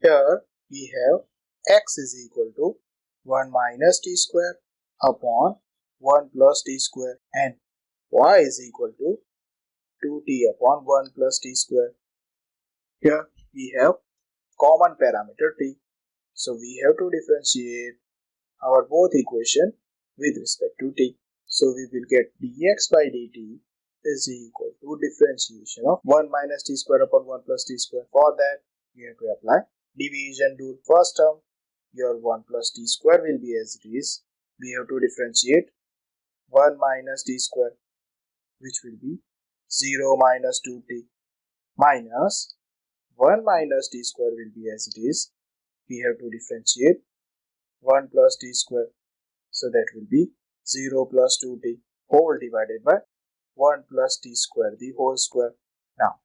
Here we have x is equal to 1 minus t square upon 1 plus t square and y is equal to 2t upon 1 plus t square. Here we have common parameter t. So we have to differentiate our both equation with respect to t. So we will get dx by dt is equal to differentiation of 1 minus t square upon 1 plus t square. For that we have to apply division rule. First term, your 1 plus t square will be as it is. We have to differentiate 1 minus t square, which will be 0 minus 2t, minus 1 minus t square will be as it is. We have to differentiate 1 plus t square, so that will be 0 plus 2t whole divided by 1 plus t square the whole square. Now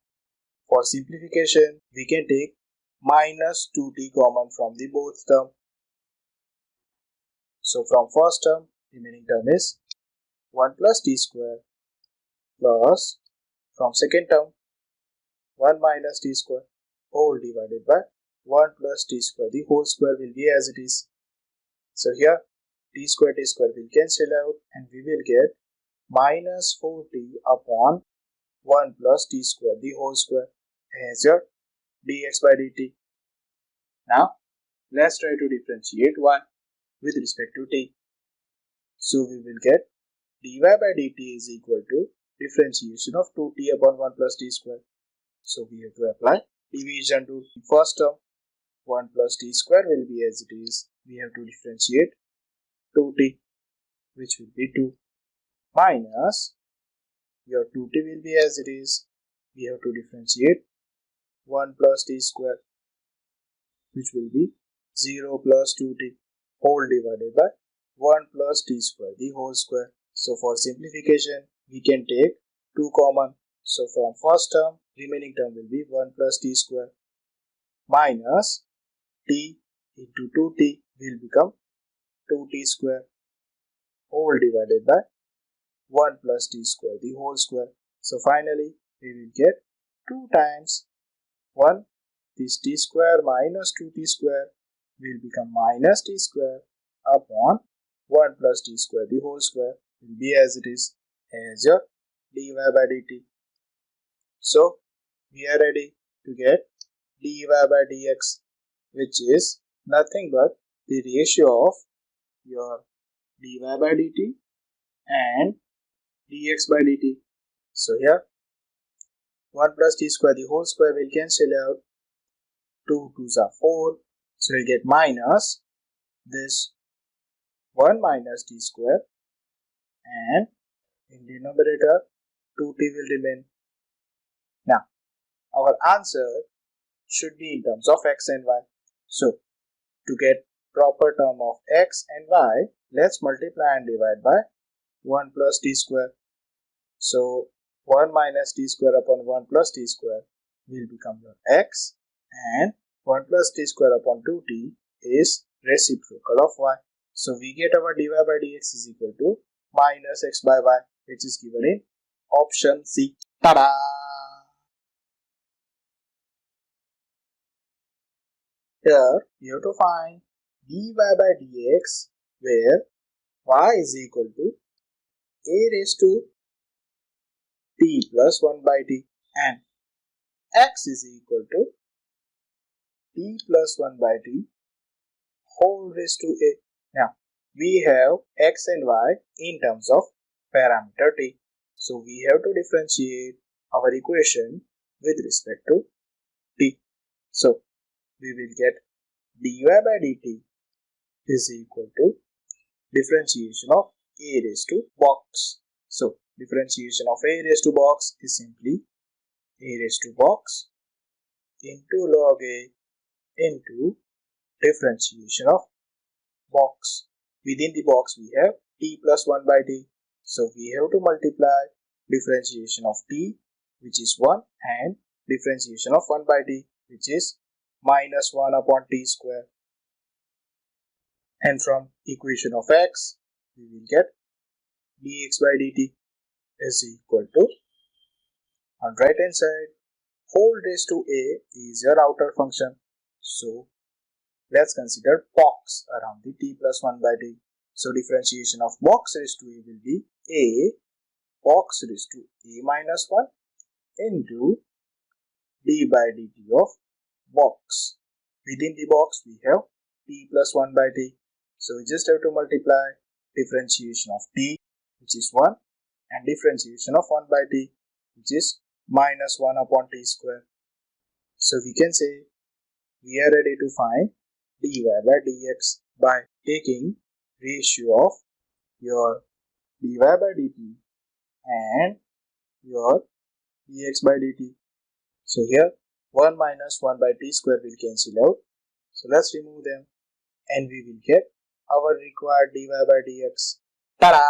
for simplification we can take minus 2t common from the both term. So from first term, remaining term is 1 plus t square plus from second term 1 minus t square whole divided by 1 plus t square the whole square will be as it is. So here t square will cancel out and we will get minus 4t upon 1 plus t square the whole square as your dx by dt. Now let's try to differentiate y with respect to t. So we will get dy by dt is equal to differentiation of 2t upon 1 plus t square. So we have to apply division to the first term. 1 plus t square will be as it is. We have to differentiate 2t, which will be 2, minus your 2t will be as it is. We have to differentiate 1 plus t square, which will be 0 plus 2t whole divided by 1 plus t square the whole square. So for simplification we can take 2 common. So from first term, remaining term will be 1 plus t square minus t into 2t will become 2t square whole divided by 1 plus t square the whole square. So finally we will get 2 times 1, this t square minus 2t square will become minus t square upon 1 plus t square the whole square will be as it is as your dy by dt. So we are ready to get dy by dx, which is nothing but the ratio of your dy by dt and dx by dt. So here 1 plus t square the whole square will cancel out. 2 2s are 4. So we'll get minus this 1 minus t square and in denominator 2t will remain. Now our answer should be in terms of x and y. So to get proper term of x and y, let's multiply and divide by 1 plus t square. So 1 minus t square upon 1 plus t square will become your x and 1 plus t square upon 2t is reciprocal of y. So we get our dy by dx is equal to minus x by y, which is given in option C. Ta-da! Here you have to find dy by dx where y is equal to a raised to t plus 1 by t and x is equal to t plus 1 by t whole raised to a. Now we have x and y in terms of parameter t. So we have to differentiate our equation with respect to t. So we will get dy by dt is equal to differentiation of a raised to box. So differentiation of a raised to box is simply a raised to box into log a into differentiation of box. Within the box we have t plus 1 by t. So we have to multiply differentiation of t, which is 1, and differentiation of 1 by t, which is minus 1 upon t square. And from equation of x, we will get dx by dt is equal to, on right hand side, whole raised to a is your outer function. So let's consider box around the t plus 1 by t. So differentiation of box raised to a will be a box raised to a minus 1 into d by dt of box. Within the box we have t plus 1 by t. So we just have to multiply differentiation of t, which is 1, and differentiation of 1 by t, which is minus 1 upon t square. So we can say we are ready to find dy by dx by taking ratio of your dy by dt and your dx by dt. So here 1 minus 1 by t square will cancel out. So let's remove them and we will get our required dy by dx. Ta-da!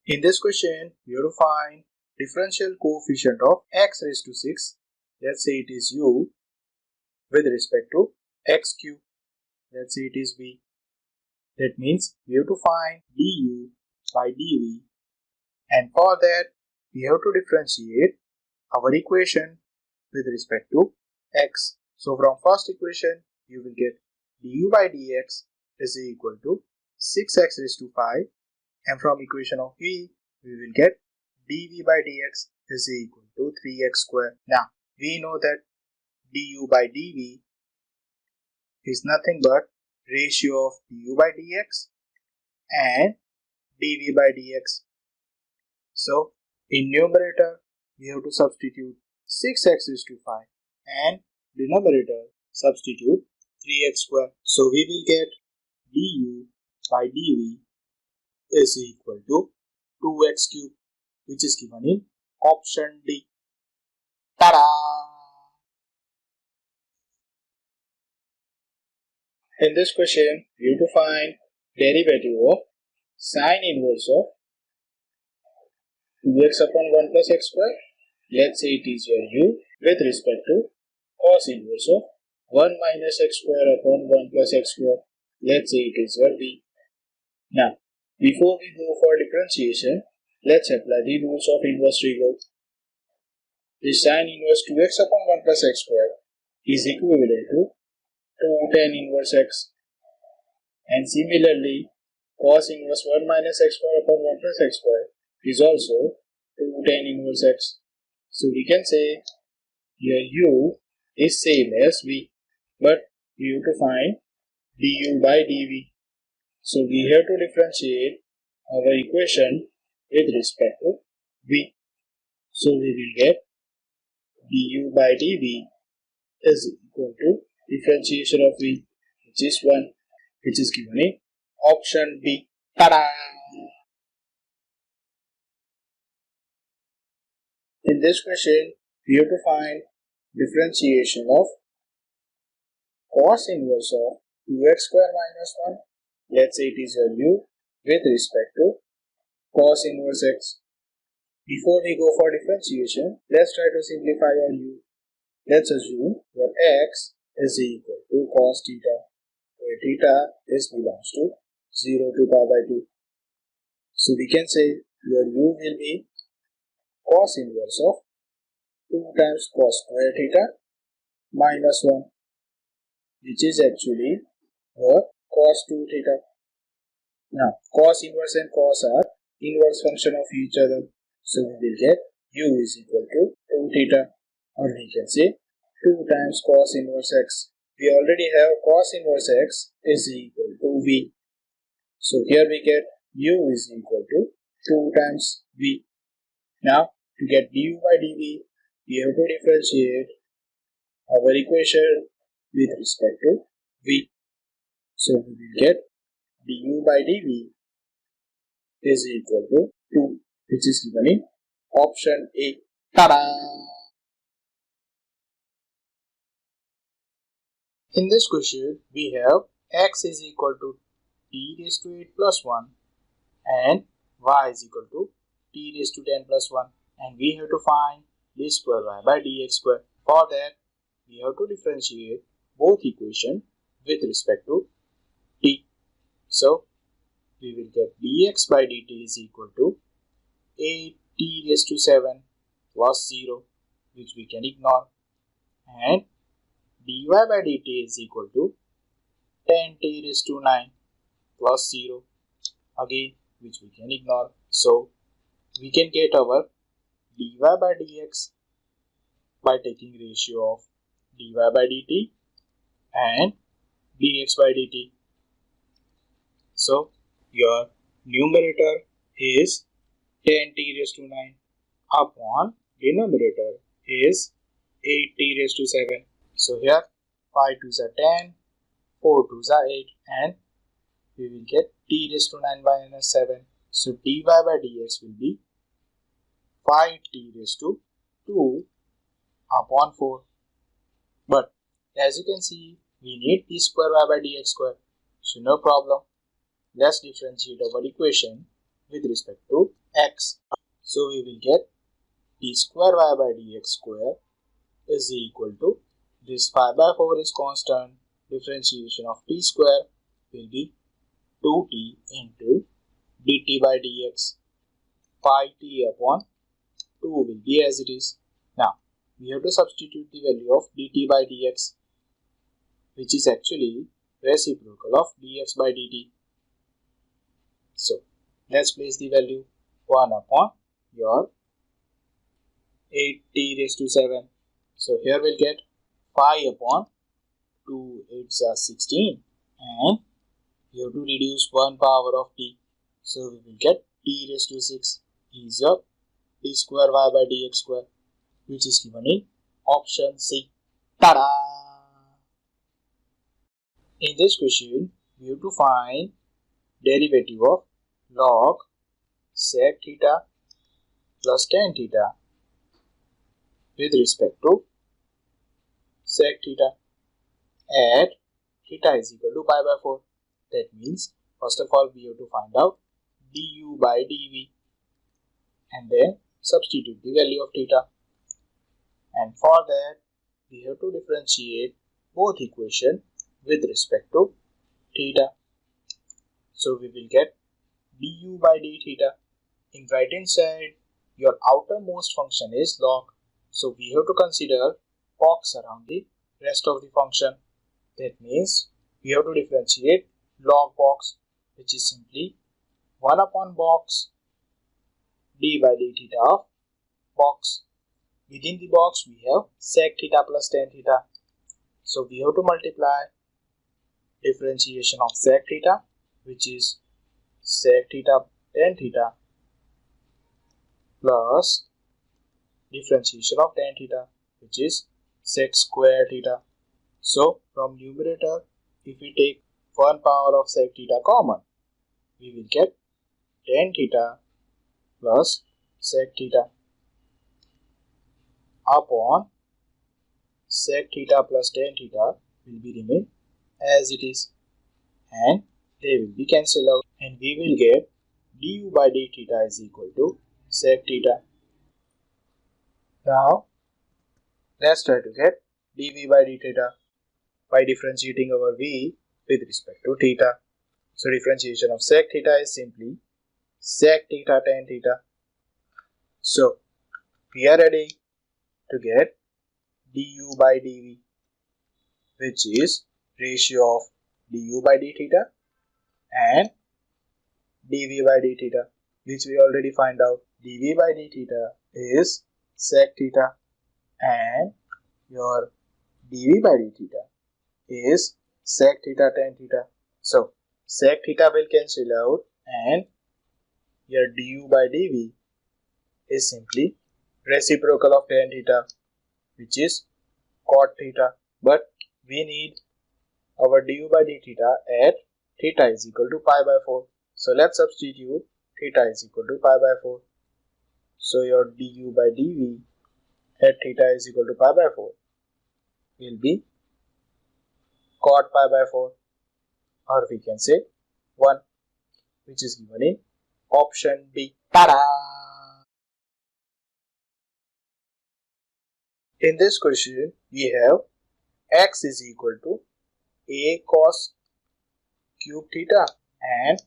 In this question, we have to find differential coefficient of x raised to 6. Let's say it is u with respect to x cube. Let's say it is v. That means we have to find du by dv, and for that we have to differentiate our equation with respect to x. So from first equation you will get du by dx is equal to 6x raised to 5, and from equation of v we will get dv by dx is equal to 3x square. Now we know that du by dv is nothing but ratio of du by dx and dv by dx. So in numerator we have to substitute 6x raised to 5 and denominator substitute 3x square. So we will get du by dv is equal to 2x cube, which is given in option D. Ta-da! In this question, you have to find derivative of sine inverse of 2x upon 1 plus x square. Let's say it is your u with respect to cos inverse of 1 minus x square upon 1 plus x square. Let's say it is your v. Now, before we go for differentiation, let's apply the rules of inverse trigo. The sine inverse 2x upon 1 plus x square is equivalent to 2 tan inverse x. And similarly, cos inverse 1 minus x square upon 1 plus x square is also 2 tan inverse x. So we can say here u is same as v, but we have to find du by dv. So we have to differentiate our equation with respect to v. So we will get du by dv is equal to differentiation of v, which is 1, which is given in option B. Ta-da! In this question, we have to find differentiation of cos inverse of 2x square minus 1. Let's say it is your u with respect to cos inverse x. Before we go for differentiation, let's try to simplify our u. Let's assume your x is equal to cos theta, where theta belongs to 0 to pi by 2. So we can say your u will be cos inverse of 2 times cos square theta minus 1, which is actually your cos 2 theta. Now, cos inverse and cos are inverse function of each other. So we will get u is equal to 2 theta, or we can say 2 times cos inverse x. We already have cos inverse x is equal to v. So here we get u is equal to 2 times v. Now to get du by dv, we have to differentiate our equation with respect to v. So we will get du by dv is equal to 2, which is given in option A. Ta-da! In this question, we have x is equal to t raised to 8 plus 1 and y is equal to t raised to 10 plus 1, and we have to find d square y by dx square. For that, we have to differentiate both equations with respect to t. So, we will get dx by dt is equal to 8t raised to 7 plus 0, which we can ignore, and dy by dt is equal to 10 t raised to 9 plus 0, again which we can ignore. So we can get our dy by dx by taking ratio of dy by dt and dx by dt. So your numerator is 10 t raised to 9 upon denominator is 8 t raised to 7. So here 5 2s are 10, 4 2s are 8, and we will get t raised to 9 minus 7. So dy by dx will be 5t raised to 2 upon 4. But as you can see, we need d square y by dx square. So no problem. Let's differentiate our equation with respect to x. So we will get d square y by dx square is equal to, this 5 by 4 is constant, differentiation of t square will be 2t into dt by dx. 5t upon 2 will be as it is. Now we have to substitute the value of dt by dx, which is actually reciprocal of dx by dt. So let's place the value 1 upon your 8t raised to 7. So here we'll get 5 upon 2 8s are 16, and we have to reduce 1 power of t. So we will get t raised to 6 is your d square y by dx square, which is given in option C. Tada! In this question, we have to find derivative of log sec theta plus tan theta with respect to sec theta at theta is equal to pi by 4. That means, first of all, we have to find out du by dv and then substitute the value of theta. And for that, we have to differentiate both equations with respect to theta. So we will get du by d theta. In right hand side, your outermost function is log. So we have to consider box around the rest of the function. That means we have to differentiate log box, which is simply 1 upon box d by d theta of box. Within the box we have sec theta plus tan theta. So we have to multiply differentiation of sec theta, which is sec theta tan theta, plus differentiation of tan theta, which is sec square theta. So from numerator, if we take 1 power of sec theta common, we will get tan theta plus sec theta upon sec theta plus tan theta will be remain as it is, and they will be cancelled out, and we will get du by d theta is equal to sec theta. Now let's try to get dv by d theta by differentiating our v with respect to theta. So differentiation of sec theta is simply sec theta tan theta. So we are ready to get du by dv, which is ratio of du by d theta and dv by d theta, which we already find out. dv by d theta is sec theta and your dv by d theta is sec theta tan theta. So sec theta will cancel out and your du by dv is simply reciprocal of tan theta, which is cot theta. But we need our du by d theta at theta is equal to pi by 4. So let's substitute theta is equal to pi by 4. So your du by dv at theta is equal to pi by 4 will be cot pi by 4, or we can say 1, which is given in option B. Tada! In this question, we have x is equal to a cos cube theta and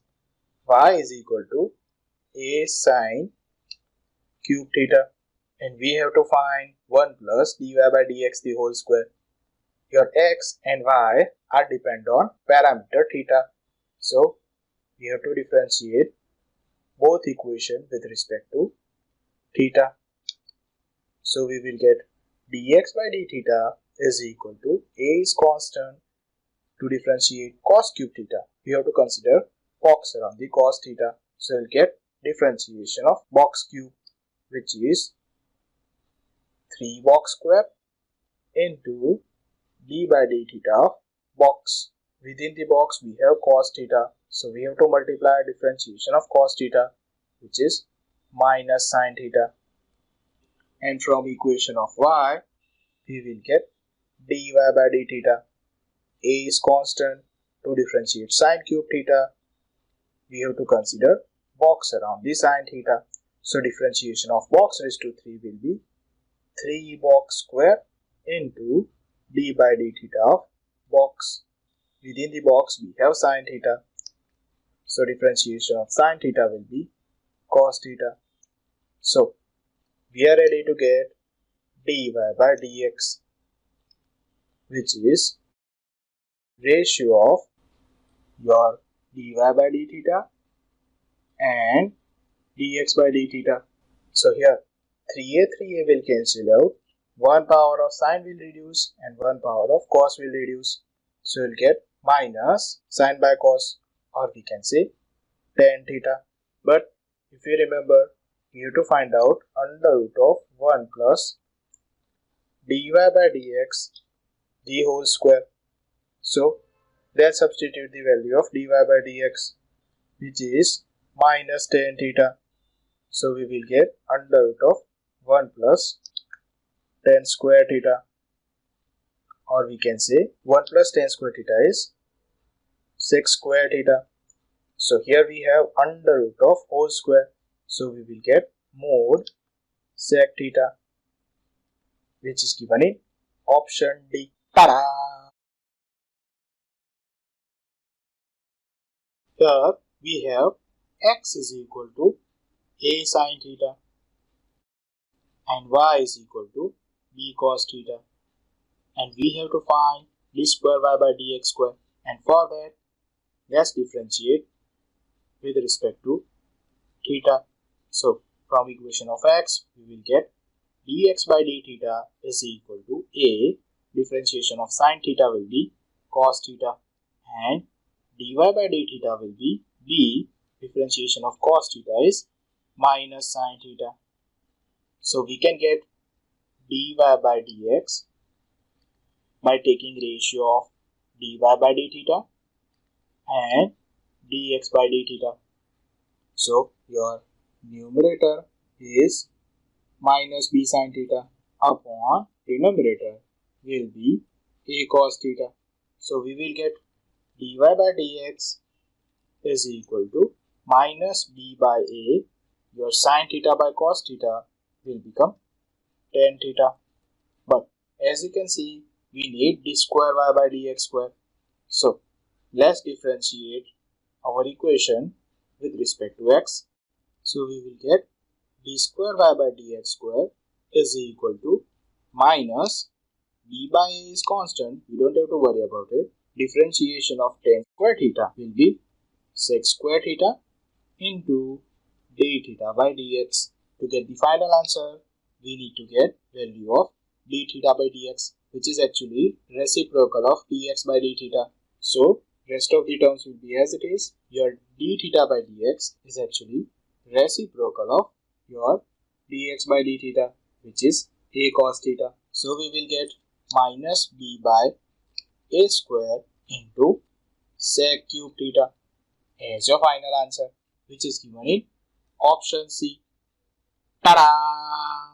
y is equal to a sin cube theta. and we have to find 1 plus dy by dx the whole square. Your x and y are dependent on parameter theta. So we have to differentiate both equations with respect to theta. So we will get dx by d theta is equal to a is constant. To differentiate cos cube theta, we have to consider box around the cos theta. So we'll get differentiation of box cube, which is 3 box square into d by d theta of box. Within the box we have cos theta, so we have to multiply differentiation of cos theta, which is minus sin theta. And from equation of y, we will get dy by d theta. A is constant. To differentiate sin cube theta, we have to consider box around the sin theta. So differentiation of box raised to 3 will be 3 box square into d by d theta of box. Within the box we have sin theta. So differentiation of sin theta will be cos theta. So we are ready to get dy by dx, which is ratio of your dy by d theta and dx by d theta. So here 3a will cancel out, 1 power of sin will reduce and 1 power of cos will reduce. So we'll get minus sin by cos, or we can say tan theta. But if you remember, you have to find out under root of 1 plus dy by dx the whole square. So let's substitute the value of dy by dx, which is minus tan theta. So we will get under root of 1 plus tan square theta, or we can say 1 plus tan square theta is sec square theta. So here we have under root of whole square, so we will get mod sec theta, which is given in option D. Ta-da! Here we have x is equal to a sin theta and y is equal to b cos theta, and we have to find d square y by dx square, and for that let's differentiate with respect to theta. So from equation of x we will get dx by d theta is equal to a, differentiation of sin theta will be cos theta, and dy by d theta will be b, differentiation of cos theta is minus sin theta. So we can get dy by dx by taking ratio of dy by d theta and dx by d theta. So your numerator is minus b sin theta upon denominator will be a cos theta. So we will get dy by dx is equal to minus b by a. Your sin theta by cos theta will become tan theta. But as you can see, we need d square y by dx square. So let's differentiate our equation with respect to x. So we will get d square y by dx square is equal to minus b by a is constant, we don't have to worry about it. Differentiation of tan square theta will be sec square theta into d theta by dx. To get the final answer, we need to get value of d theta by dx, which is actually reciprocal of dx by d theta. So rest of the terms will be as it is. Your d theta by dx is actually reciprocal of your dx by d theta, which is a cos theta. So we will get minus b by a square into sec cube theta as your final answer, which is given in option C. Ta-da!